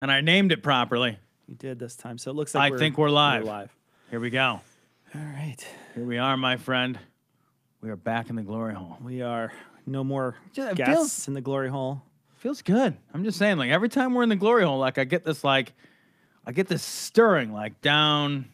And I named it properly. You did this time. So it looks like I think we're live. We're live. Here we go. All right. Here we are, my friend. We are back in the glory hole. We are. No more It guests in the glory hole. Feels good. I'm just saying, like, every time we're in the glory hole, like, I get this stirring, like, down.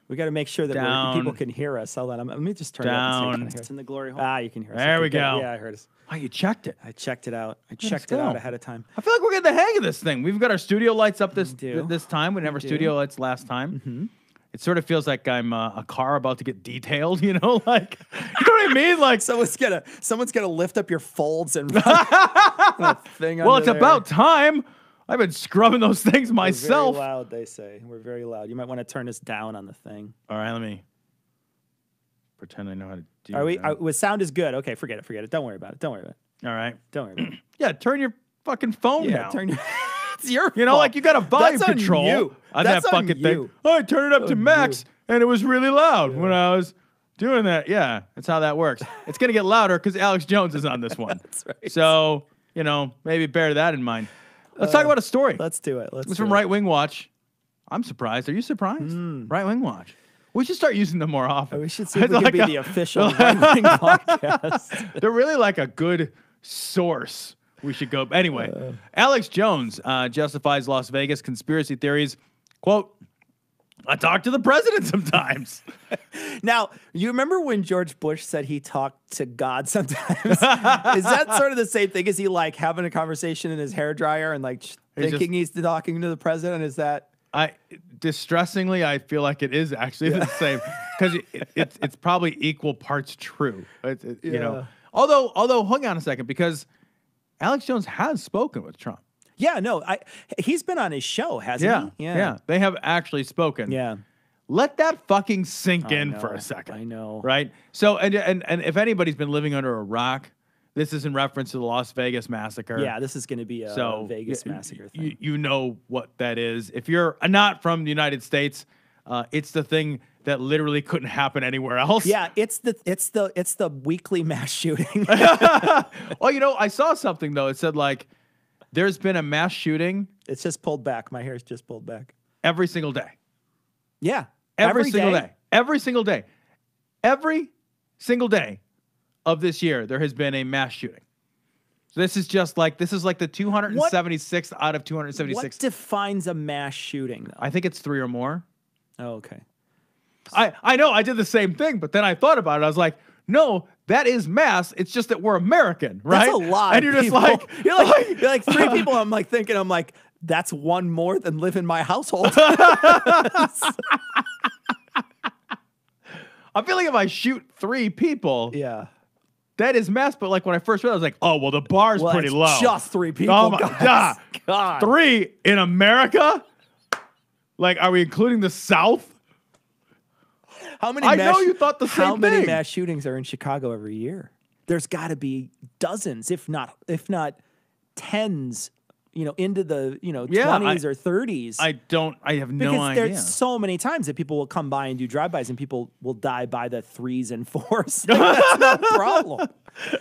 We got to make sure that people can hear us. Hold on. Let me just turn it up and see if it's in the glory hole. Ah, you can hear us. There we go. Yeah, I heard us. Oh, you checked it. I checked it out. I checked it out ahead of time. I feel like we're getting the hang of this thing. We've got our studio lights up this time. We didn't have our studio lights last time. Mm-hmm. It sort of feels like I'm a car about to get detailed, you know? Like, you know what I mean? Like, someone's gonna lift up your folds and that thing. Well, it's about time. I've been scrubbing those things myself. We're very loud, they say. We're very loud. You might want to turn us down on the thing. All right, let me pretend I know how to do that. Sound is good. Okay, forget it. Don't worry about it. All right. Don't worry about it. Yeah, turn your fucking phone down. It's your You know, like you got a volume control. You. On that fucking thing. Oh, I turned it up to max, and it was really loud when I was doing that. Yeah, that's how that works. It's going to get louder because Alex Jones is on this one. That's right. So, you know, maybe bear that in mind. Let's talk about a story. Let's do it. It's from Right Wing Watch. I'm surprised. Are you surprised? Right Wing Watch. We should start using them more often. We should see if we can be the official Right Wing podcast. They're really like a good source. We should go. Anyway, Alex Jones justifies Las Vegas conspiracy theories. Quote, I talk to the president sometimes. Now, you remember when George Bush said he talked to God sometimes? Is that sort of the same thing? Is he like having a conversation in his hairdryer and like thinking he's talking to the president? Is that... Distressingly, I feel like it is actually the same because it's probably equal parts true. You know, although hang on a second, because Alex Jones has spoken with Trump. Yeah, no, he's been on his show, hasn't he? Yeah, they have actually spoken. Yeah. Let that fucking sink in for a second. I know. Right? So, and if anybody's been living under a rock, this is in reference to the Las Vegas massacre. Yeah, this is going to be a Vegas massacre thing. You know what that is. If you're not from the United States, it's the thing that literally couldn't happen anywhere else. Yeah, it's the weekly mass shooting. Oh, you know, I saw something though. It said like there's been a mass shooting. It's just pulled back. My hair's just pulled back. Every single day. Yeah. Every single day. Every single day. Every single day of this year, there has been a mass shooting. So this is like the 276th out of 276. What defines a mass shooting, though? I think it's 3 or more. Oh, okay. I know I did the same thing, but then I thought about it. I was like, no, that is mass. It's just that we're American, right? That's a lot. And you're just like, you're like 3 people. I'm like, that's one more than live in my household. I feel like if I shoot 3 people, yeah, that is mass. But like when I first read it, I was like, oh, well, the bar's pretty low. Just 3 people. Oh my God. 3 in America? Like, are we including the South? How many? I know you thought the same thing. How many mass shootings are in Chicago every year? There's got to be dozens, if not tens. You know, into the 20s or 30s. I have no idea. Because there's so many times that people will come by and do drive-bys, and people will die by the 3s and 4s. That's not a problem.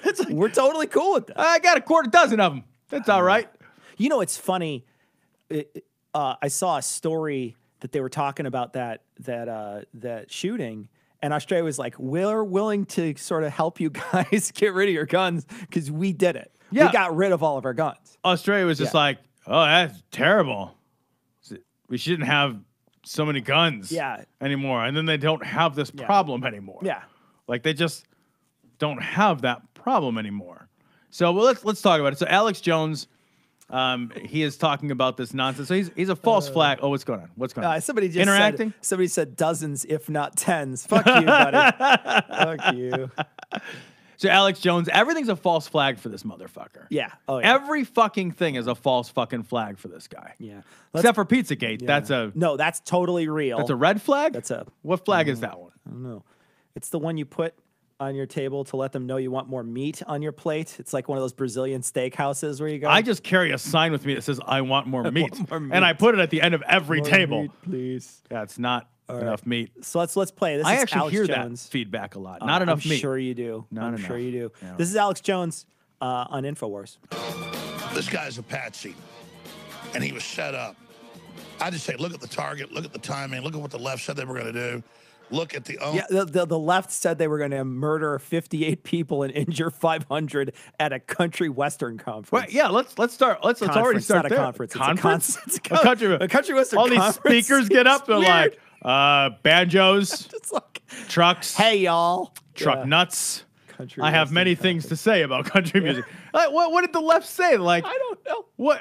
It's like, we're totally cool with that. I got a quarter dozen of them. That's all right. You know, it's funny. I saw a story that they were talking about that shooting, and Australia was like, "We're willing to sort of help you guys get rid of your guns because we did it. Yeah. We got rid of all of our guns." Australia was just like, "Oh, that's terrible. We shouldn't have so many guns anymore." And then they don't have this problem anymore. Yeah. Like they just don't have that problem anymore. So let's talk about it. So Alex Jones, he is talking about this nonsense. So he's a false flag. Oh, what's going on? What's going on? Somebody just interacting. Somebody said dozens, if not tens. Fuck you, buddy. Fuck you. So Alex Jones, everything's a false flag for this motherfucker. Yeah. Oh, yeah. Every fucking thing is a false fucking flag for this guy. Yeah. Except for Pizzagate. Yeah. That's totally real. That's a red flag? What flag is that one? I don't know. It's the one you put on your table to let them know you want more meat on your plate. It's like one of those Brazilian steakhouses where you go. I just carry a sign with me that says I want more meat. And I put it at the end of every table. Meat, please. Yeah, it's not enough meat. So let's play. This I is actually Alex hear Jones. that feedback a lot. Not enough meat. I'm sure you do. I'm sure you do. Yeah. This is Alex Jones on InfoWars. This guy's a patsy. and he was set up. I just say, look at the target, look at the timing, look at what the left said they were going to do. Look at the the left said they were going to murder 58 people and injure 500 at a country western conference. Right, yeah, let's start. Let's already start not there. a conference. Conference? It's a country western all conference. All these speakers get up. They're weird. like, banjos, It's like, trucks, hey y'all, truck nuts. Country I have many things to say about country music. Like, what did the left say? Like, I don't know.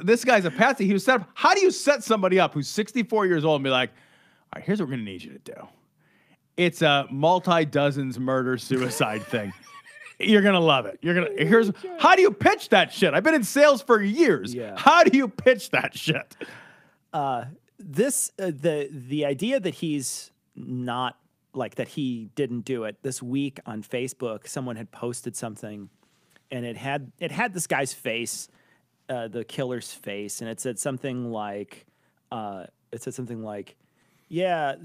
This guy's a patsy. He was set up. How do you set somebody up who's 64 years old and be like, all right, here's what we're going to need you to do. It's a multi-dozens murder-suicide thing. You're going to love it. How do you pitch that shit? I've been in sales for years. Yeah. How do you pitch that shit? The idea that he's not, like, that he didn't do it, this week on Facebook, someone had posted something and it had this guy's face, the killer's face, and it said something like, yeah,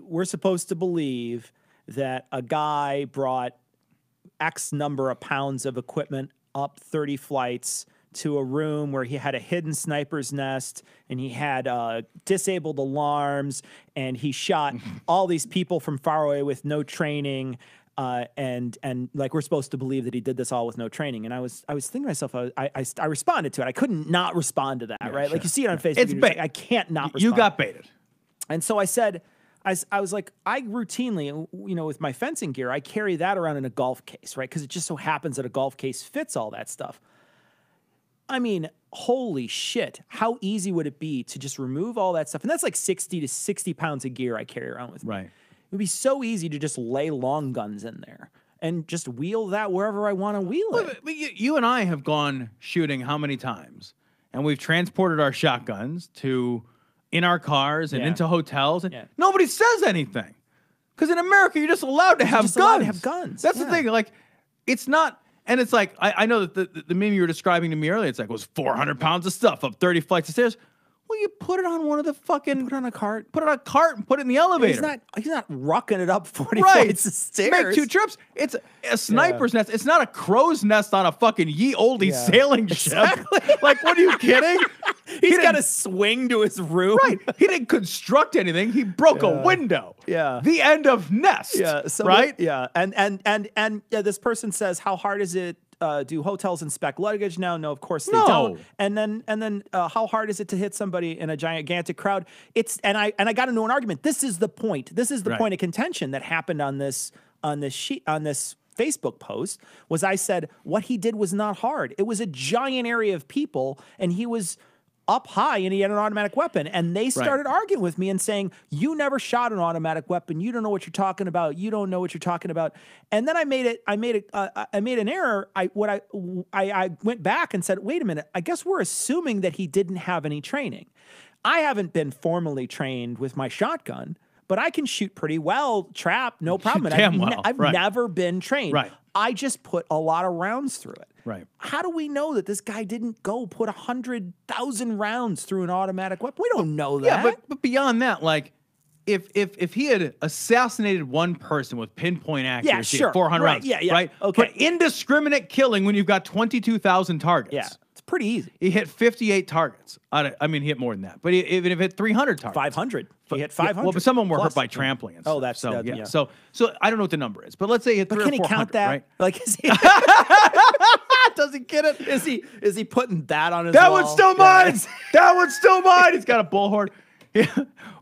we're supposed to believe that a guy brought X number of pounds of equipment up 30 flights to a room where he had a hidden sniper's nest and he had disabled alarms and he shot all these people from far away with no training. And like, we're supposed to believe that he did this all with no training. And I was thinking to myself, I responded to it. I couldn't not respond to that, right? Sure. Like, you see it on Facebook. It's bait. Like, I can't not respond. You got baited. And so I said, I was like, I routinely, with my fencing gear, I carry that around in a golf case, right? Because it just so happens that a golf case fits all that stuff. I mean, holy shit. How easy would it be to just remove all that stuff? And that's like 60 to 60 pounds of gear I carry around with me. Right. It would be so easy to just lay long guns in there and just wheel that wherever I want to wheel it. But you and I have gone shooting how many times? And we've transported our shotguns in our cars and into hotels. And nobody says anything. Because in America, you're just allowed to have guns. That's the thing. Like, it's not... And it's like, I know that the meme you were describing to me earlier, it's like, it was 400 pounds of stuff up 30 flights of stairs. Well, you put it on one of the fucking... Put it on a cart. Put it on a cart and put it in the elevator. He's not rucking it up 40 flights of stairs. Make 2 trips. It's a sniper's nest. It's not a crow's nest on a fucking ye olde sailing ship. Like, what are you kidding? He's got a swing to his room. Right. He didn't construct anything. He broke a window. Yeah. The end of nest. Yeah. Right? Yeah. And this person says, how hard is it? Do hotels inspect luggage now? No, of course they don't. And then how hard is it to hit somebody in a gigantic crowd? And I got into an argument. This is the point. This is the point of contention that happened on this Facebook post. Was I said what he did was not hard. It was a giant area of people, and he was up high and he had an automatic weapon, and they started arguing with me and saying, you never shot an automatic weapon. You don't know what you're talking about. You don't know what you're talking about. And then I made an error. I went back and said, wait a minute. I guess we're assuming that he didn't have any training. I haven't been formally trained with my shotgun, but I can shoot pretty well, trap, no problem. I've never been trained. Right. I just put a lot of rounds through it. Right. How do we know that this guy didn't go put 100,000 rounds through an automatic weapon? We don't know that. Yeah, but beyond that, like, if he had assassinated one person with pinpoint accuracy, 400 rounds, right? Okay. But indiscriminate killing when you've got 22,000 targets. Yeah, it's pretty easy. He hit 58 targets. I mean, he hit more than that, but even if he hit 300 targets. 500. He hit 500. Well, but some of them were hurt by trampling and stuff. Oh, that's so I don't know what the number is, but let's say he hit 300 or 400, can he count that? Right? Like, is he... Does he get it? Is he putting that on his That wall? one's still mine. That one's still mine. He's got a bullhorn. Yeah.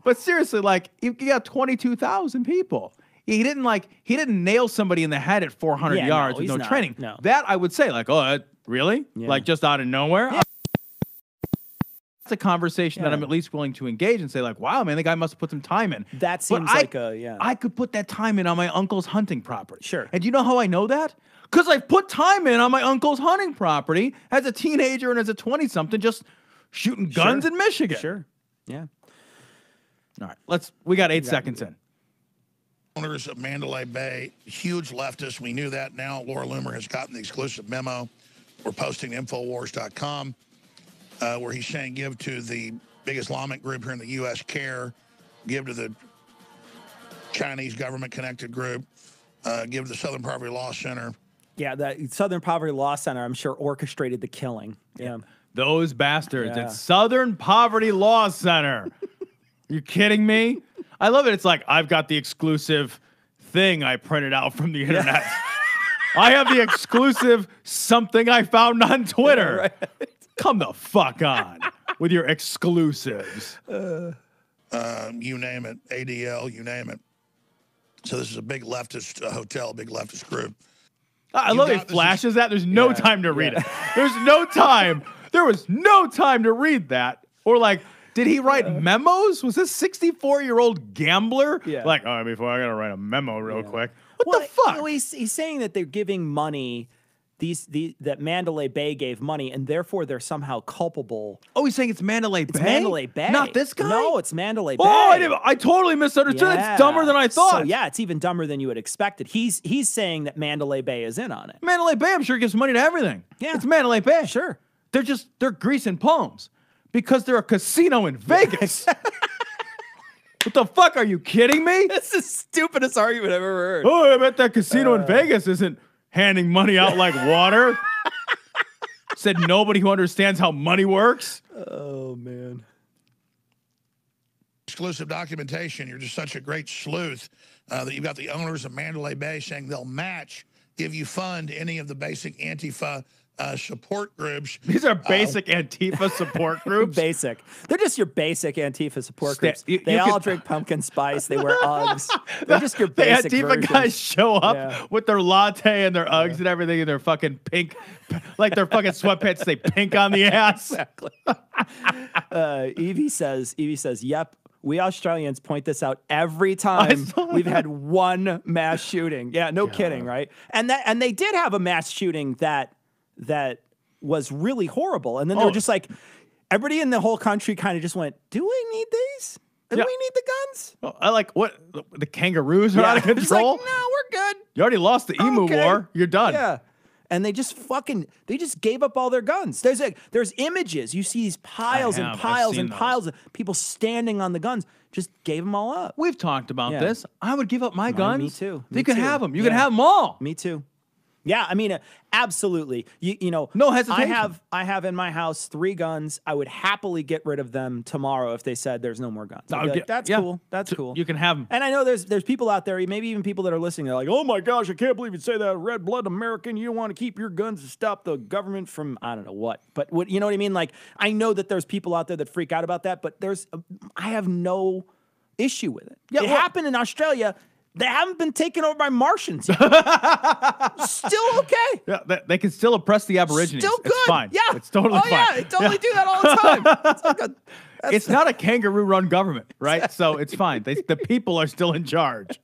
But seriously, like, you got 22,000 people. He didn't nail somebody in the head at 400 yards with no training. No. That I would say, like, really? Yeah. Like, just out of nowhere? Yeah. That's a conversation that I'm at least willing to engage and say, like, wow, man, the guy must have put some time in. That seems I could put that time in on my uncle's hunting property. Sure. And do you know how I know that? Because I put time in on my uncle's hunting property as a teenager and as a 20-something, just shooting guns in Michigan. Sure. Yeah. All right, we got 8 seconds in. Owners of Mandalay Bay, huge leftists. We knew that now. Laura Loomer has gotten the exclusive memo. We're posting to Infowars.com where he's saying give to the big Islamic group here in the U.S., CARE, give to the Chinese government-connected group, give to the Southern Poverty Law Center. Yeah, the Southern Poverty Law Center, I'm sure, orchestrated the killing. Yeah. Those bastards at Southern Poverty Law Center. You kidding me? I love it. It's like, I've got the exclusive thing I printed out from the internet. I have the exclusive something I found on Twitter. Yeah, right. Come the fuck on with your exclusives. You name it, ADL, you name it. So this is a big leftist hotel, big leftist group. I love it. Flashes that. There's no time to read it. There's no time. There was no time to read that. Or like, did he write memos? Was this 64-year-old gambler? Yeah. Like, all right, before I got to write a memo real quick. What the fuck? No, he's saying that they're giving money. That Mandalay Bay gave money, and therefore they're somehow culpable. Oh, he's saying it's Mandalay Bay? It's Mandalay Bay. Not this guy? No, it's Mandalay Bay. Oh, I totally misunderstood. Yeah. It's dumber than I thought. So yeah, it's even dumber than you had expected. He's saying that Mandalay Bay is in on it. Mandalay Bay, I'm sure, gives money to everything. Yeah. It's Mandalay Bay. Sure. They're greasing palms because they're a casino in Vegas. What the fuck? Are you kidding me? That's the stupidest argument I've ever heard. Oh, I bet that casino in Vegas isn't handing money out like water. Said nobody who understands how money works. Oh, man. Exclusive documentation. You're just such a great sleuth that you've got the owners of Mandalay Bay saying they'll match, give you fund any of the basic Antifa support groups. These are basic Antifa support groups. Basic. They're just your basic Antifa support groups. They all drink pumpkin spice. They wear Uggs. They're just your basic The Antifa versions. guys show up with their latte and their Uggs and everything, and their fucking pink, like their fucking sweatpants say pink on the ass. Exactly. Evie says, yep. We Australians point this out every time we've had one mass shooting. Yeah, no kidding, right? And they did have a mass shooting that was really horrible. And then they were just like, everybody in the whole country kind of just went, do we need these? Do we need the guns? Well, I like what the kangaroos are out of control. Like, no, we're good. You already lost the emu war. You're done. Yeah. And they just gave up all their guns. There's images. You see these piles and piles and piles of people standing on the guns. Just gave them all up. We've talked about this. I would give up my guns. Me too. You can have them. You can have them all. Me too. Yeah, I mean, absolutely. You know, no hesitation. I have in my house 3 guns. I would happily get rid of them tomorrow if they said there's no more guns. Like, that's cool. That's cool. You can have them. And I know there's people out there, maybe even people that are listening. They're like, oh my gosh, I can't believe you say that. Red blood American. You don't want to keep your guns to stop the government from I don't know what. But you know what I mean? Like, I know that there's people out there that freak out about that. But I have no issue with it. Yeah, it happened in Australia. They haven't been taken over by Martians yet. Still okay. Yeah, they can still oppress the Aborigines. Still good. It's fine. Yeah. It's totally fine. Yeah, they totally do that all the time. It's not a kangaroo-run government, right? So it's fine. The people are still in charge.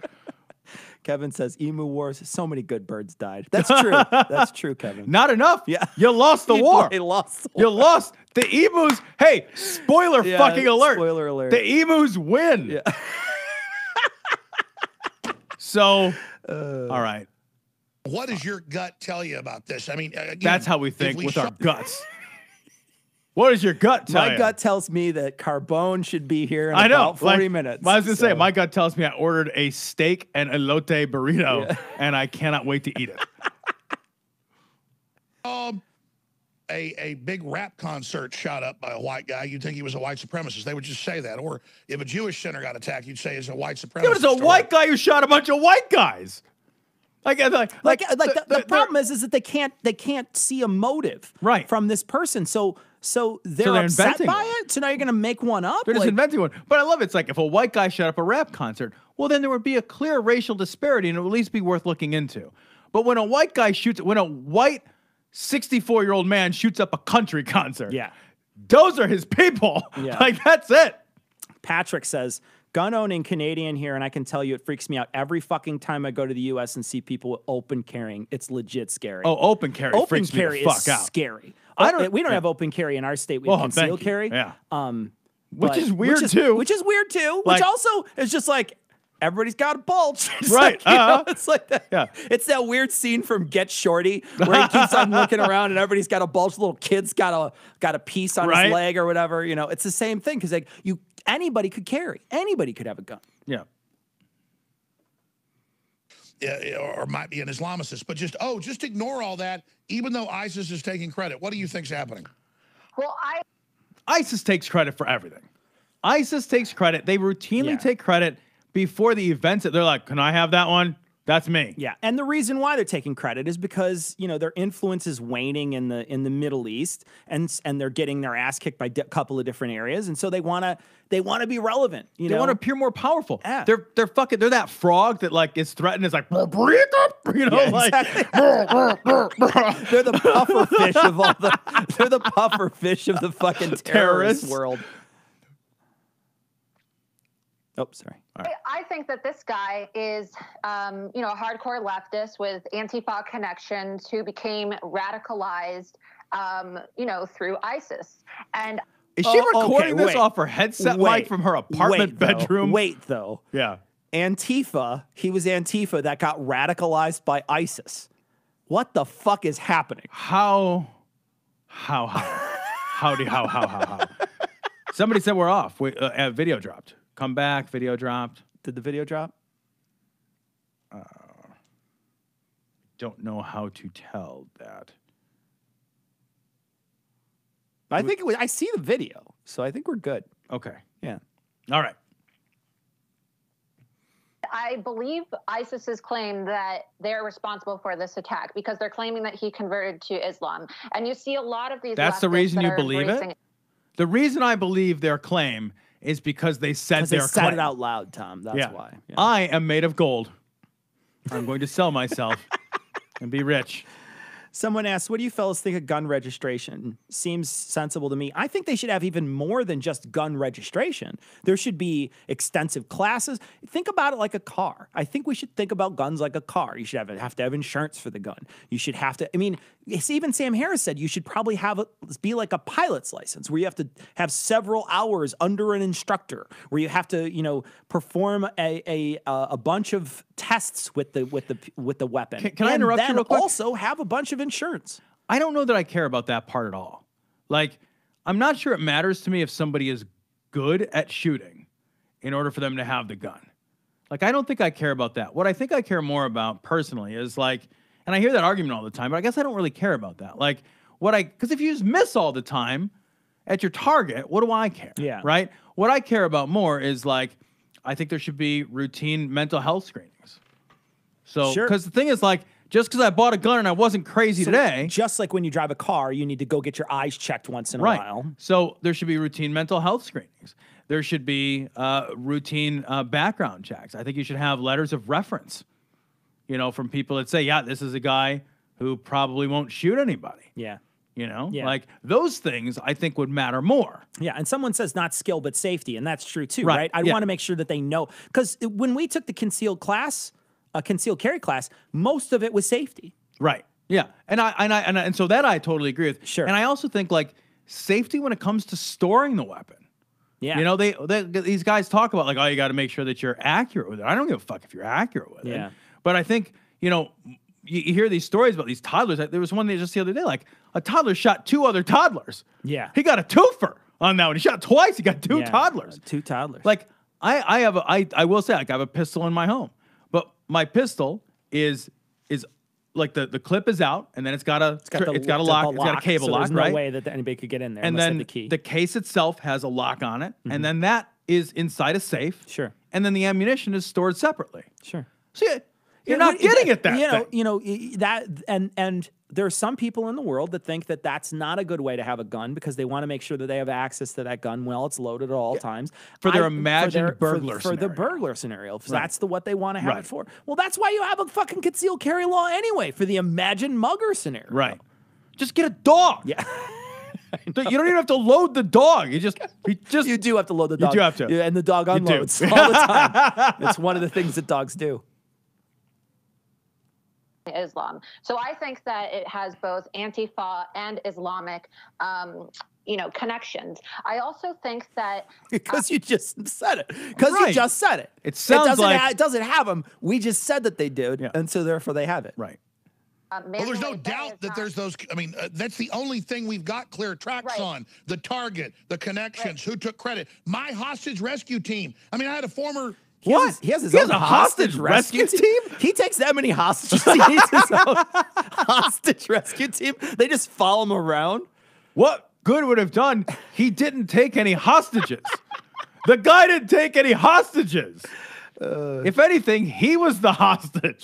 Kevin says, emu wars, so many good birds died. That's true. That's true, Kevin. Not enough. Yeah. You lost the war. They lost the war. You lost. The emus, hey, spoiler fucking alert. Spoiler alert. The emus win. Yeah. So, all right. What does your gut tell you about this? I mean, again, that's how we think with our guts. What does your gut tell you? My gut tells me that Carbone should be here in about 40 minutes. I was going to say, my gut tells me I ordered a steak and elote burrito, and I cannot wait to eat it. A big rap concert shot up by a white guy, you'd think he was a white supremacist. They would just say that. Or if a Jewish center got attacked, you'd say it's a white supremacist. Yeah, but it's a white guy who shot a bunch of white guys. The problem is that they can't see a motive from this person. So they're upset by it. So now you're going to make one up. They're just inventing one. But I love it. It's like if a white guy shot up a rap concert, well, then there would be a clear racial disparity, and it would at least be worth looking into. But when a white guy when a white 64-year-old man shoots up a country concert, those are his people. Yeah. Like, that's it. Patrick says, gun-owning Canadian here, and I can tell you it freaks me out every fucking time I go to the U.S. and see people open carrying. It's legit scary. Oh, open carry freaks me the fuck out. Scary. We don't have open carry in our state. We have concealed carry. Yeah. Which is weird, too. Which is weird, too. Which also is just like, everybody's got a bulge. It's right. Like, it's like that. Yeah. It's that weird scene from Get Shorty where he keeps on looking around and everybody's got a bulge. The little kid's got a piece on his leg or whatever. You know, it's the same thing because like anybody could carry. Anybody could have a gun. Yeah. Or might be an Islamicist. But just ignore all that, even though ISIS is taking credit. What do you think's happening? Well, ISIS takes credit for everything. ISIS takes credit. They routinely take credit before the events. They're like, can I have that one? That's me. Yeah, and the reason why they're taking credit is because their influence is waning in the Middle East, and they're getting their ass kicked by a couple of different areas, and so they want to be relevant. They want to appear more powerful. Yeah. They're fucking. They're that frog that like is threatened. Is like, break up. Exactly. They're the puffer fish of all the. They're the puffer fish of the fucking terrorist world. Oh, sorry. right. I think that this guy is, a hardcore leftist with Antifa connections who became radicalized, through ISIS. And is she recording this off her headset mic from her apartment bedroom? Wait, though. Yeah. Antifa, he was Antifa that got radicalized by ISIS. What the fuck is happening? How? Somebody said we're off. Video dropped. Come back, video dropped. Did the video drop? Don't know how to tell that. I think I see the video, so I think we're good. Okay. Yeah. All right. I believe ISIS's claim that they're responsible for this attack because they're claiming that he converted to Islam. And you see a lot of these. That's the reason you believe it? The reason I believe their claim is because they said their claim. They said it out loud, Tom. That's why. Yeah. I am made of gold. I'm going to sell myself and be rich. Someone asked, what do you fellas think of gun registration? Seems sensible to me. I think they should have even more than just gun registration. There should be extensive classes. Think about it like a car. I think we should think about guns like a car. You should have to have insurance for the gun. You should have to, even Sam Harris said you should probably have be like a pilot's license where you have to have several hours under an instructor, where you have to, perform a bunch of tests with the weapon. Can I interrupt you real quick? Also have a bunch of insurance. I don't know that I care about that part at all. Like, I'm not sure it matters to me if somebody is good at shooting in order for them to have the gun. Like, I don't think I care about that. What I think I care more about personally is like, and I hear that argument all the time, but I guess I don't really care about that. Like, because if you just miss all the time at your target, what do I care? Yeah. Right? What I care about more is like, I think there should be routine mental health screenings. So, because the thing is like, just because I bought a gun and I wasn't crazy today. Just like when you drive a car, you need to go get your eyes checked once in a while. So there should be routine mental health screenings. There should be routine background checks. I think you should have letters of reference, from people that say, yeah, this is a guy who probably won't shoot anybody. Yeah. Like those things I think would matter more. Yeah, and someone says not skill but safety, and that's true too, right? I want to make sure that they know, because when we took the concealed carry class, most of it was safety. Right. Yeah. And so that I totally agree with. Sure. And I also think like safety when it comes to storing the weapon. Yeah. These guys talk about like, oh, you got to make sure that you're accurate with it. I don't give a fuck if you're accurate with it. But I think, you hear these stories about these toddlers. There was one just the other day, like a toddler shot 2 other toddlers. Yeah. He got a twofer on that one. He shot twice. He got 2 toddlers. 2 toddlers. Like I will say, like I have a pistol in my home, but my pistol is like the clip is out, and then it's got a lock. It's got a cable lock. There's no way that anybody could get in there. And then the key. The case itself has a lock on it, and then that is inside a safe. Sure. And then the ammunition is stored separately. Sure. So you're not getting at that. And there are some people in the world that think that that's not a good way to have a gun because they want to make sure that they have access to that gun while it's loaded at all times. For their imagined burglar scenario. For the burglar scenario. That's what they want to have it for. Well, that's why you have a fucking concealed carry law anyway, for the imagined mugger scenario. Right. Just get a dog. Yeah. You don't even have to load the dog. You do have to load the dog. You do have to. Yeah, and the dog unloads all the time. It's one of the things that dogs do. Islam. So I think that it has both Antifa and Islamic, connections. I also think that because you just said it. Because you just said it. It sounds like it doesn't have them. We just said that they did, and so therefore they have it. Right. Well, there's no doubt that there's those. That's the only thing we've got clear tracks on: the target, the connections, who took credit. My hostage rescue team. I had a former. He has his own hostage rescue team? He takes that many hostages. He needs his own hostage rescue team. They just follow him around. What? good would have done, he didn't take any hostages. The guy didn't take any hostages. If anything, he was the hostage.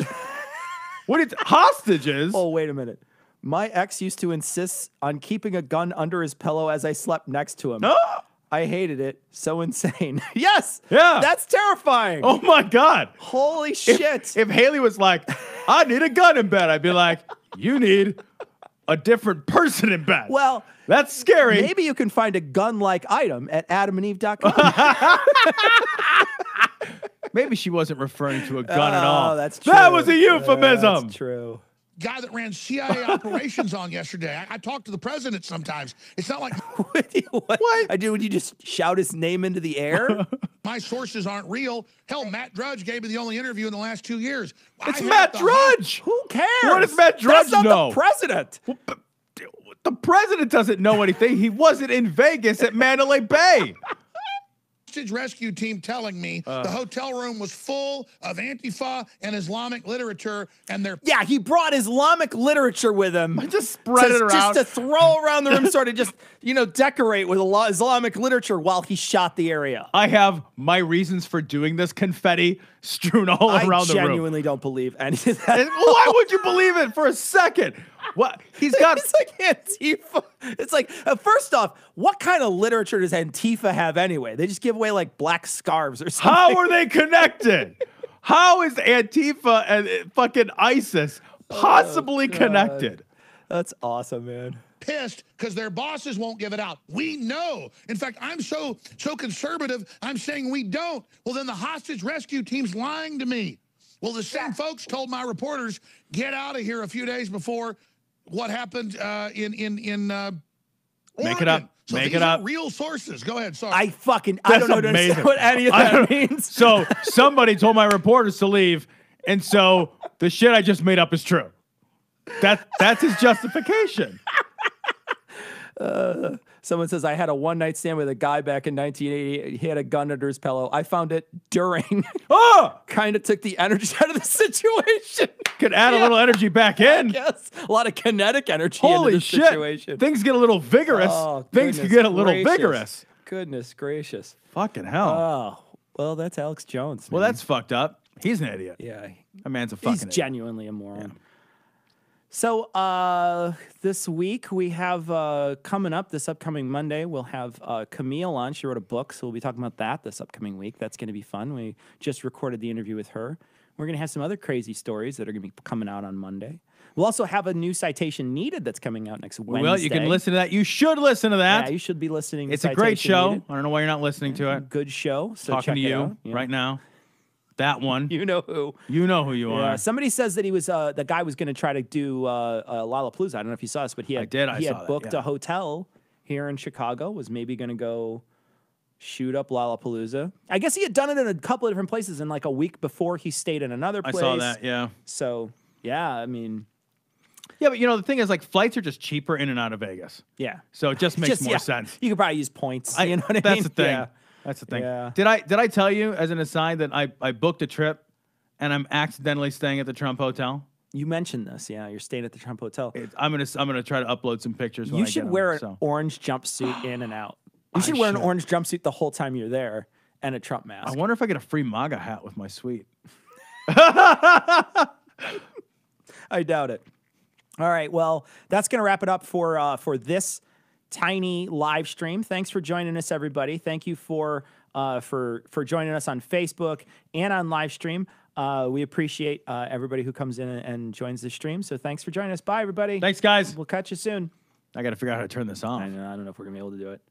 Hostages? Oh, wait a minute. My ex used to insist on keeping a gun under his pillow as I slept next to him. I hated it. So insane. Yes. Yeah. That's terrifying. Oh my God. Holy shit. If Haley was like, I need a gun in bed, I'd be like, you need a different person in bed. Well, that's scary. Maybe you can find a gun-like item at adamandeve.com. Maybe she wasn't referring to a gun at all. That's true. That was a euphemism. That's true. Guy that ran CIA operations on yesterday. I talk to the president sometimes. It's not like what? I do. Would you just shout his name into the air? my sources aren't real. Hell, Matt Drudge gave me the only interview in the last 2 years. It's Matt Drudge. Who cares? What does Matt Drudge That's not know? the president. Well, the president doesn't know anything. He wasn't in Vegas at Mandalay Bay. Rescue team telling me the hotel room was full of Antifa and Islamic literature, and they're he brought Islamic literature with him. Just spread it around, just to throw around the room, sort of just decorate with Islamic literature while he shot the area. I have my reasons for doing this confetti strewn all around the room. I genuinely don't believe any of that. Why would you believe it for a second? What he's got? It's like Antifa. It's like first off, what kind of literature does Antifa have anyway? They just give away like black scarves or something. How are they connected? How is Antifa and fucking ISIS possibly connected? That's awesome, man. Pissed because their bosses won't give it out. We know. In fact, I'm so conservative, I'm saying we don't. Well, then the hostage rescue team's lying to me. Well, the same folks told my reporters, get out of here a few days before what happened in Oregon. Make it up. So Make these it up. are real sources. Go ahead. Sorry. I don't know what any of that means. So somebody told my reporters to leave, and so the shit I just made up is true. That's his justification. Someone says, I had a one-night stand with a guy back in 1980. He had a gun under his pillow. I found it during. Kind of took the energy out of the situation. Could add a little energy back in. Yes, a lot of kinetic energy Holy into the shit. situation. Things get a little vigorous. Things could get a little vigorous. Goodness gracious. Fucking hell. Oh, well, that's Alex Jones. Well, man. that's fucked up. He's an idiot. Yeah. That man's a fucking He's idiot. genuinely a moron. So this week we have coming up this upcoming Monday, we'll have Camille on. She wrote a book, so we'll be talking about that this upcoming week. That's going to be fun. We just recorded the interview with her. We're going to have some other crazy stories that are going to be coming out on Monday. We'll also have a new citation needed that's coming out next Wednesday. Well, you can listen to that. You should listen to that. Yeah, you should be listening. It's a great show. I don't know why you're not listening to it. Good show. So Talking check to it you out. right now. That one. You know who. You know who you are. Somebody says that he was the guy was going to try to do Lollapalooza. I don't know if you saw this, but he had booked a hotel here in Chicago. Was maybe going to go shoot up Lollapalooza. I guess he had done it in a couple of different places, and like a week before he stayed in another place. I saw that. Yeah. So yeah, I mean. Yeah, but the thing is, like, flights are just cheaper in and out of Vegas. Yeah. So it just makes more sense. You could probably use points. You know what I mean? That's the thing. Yeah. That's the thing. Yeah. Did I tell you as an aside that I booked a trip and I'm accidentally staying at the Trump Hotel? You mentioned this. Yeah, you're staying at the Trump Hotel. I'm gonna try to upload some pictures. When You I should get wear them, an orange jumpsuit in and out. You should wear an orange jumpsuit the whole time you're there and a Trump mask. I wonder if I get a free MAGA hat with my suite. I doubt it. All right, well, that's going to wrap it up for this tiny live stream. Thanks for joining us, everybody. Thank you for joining us on Facebook and on live stream. We appreciate everybody who comes in and joins the stream. So thanks for joining us. Bye, everybody. Thanks, guys. We'll catch you soon. I got to figure out how to turn this on. I don't know if we're going to be able to do it.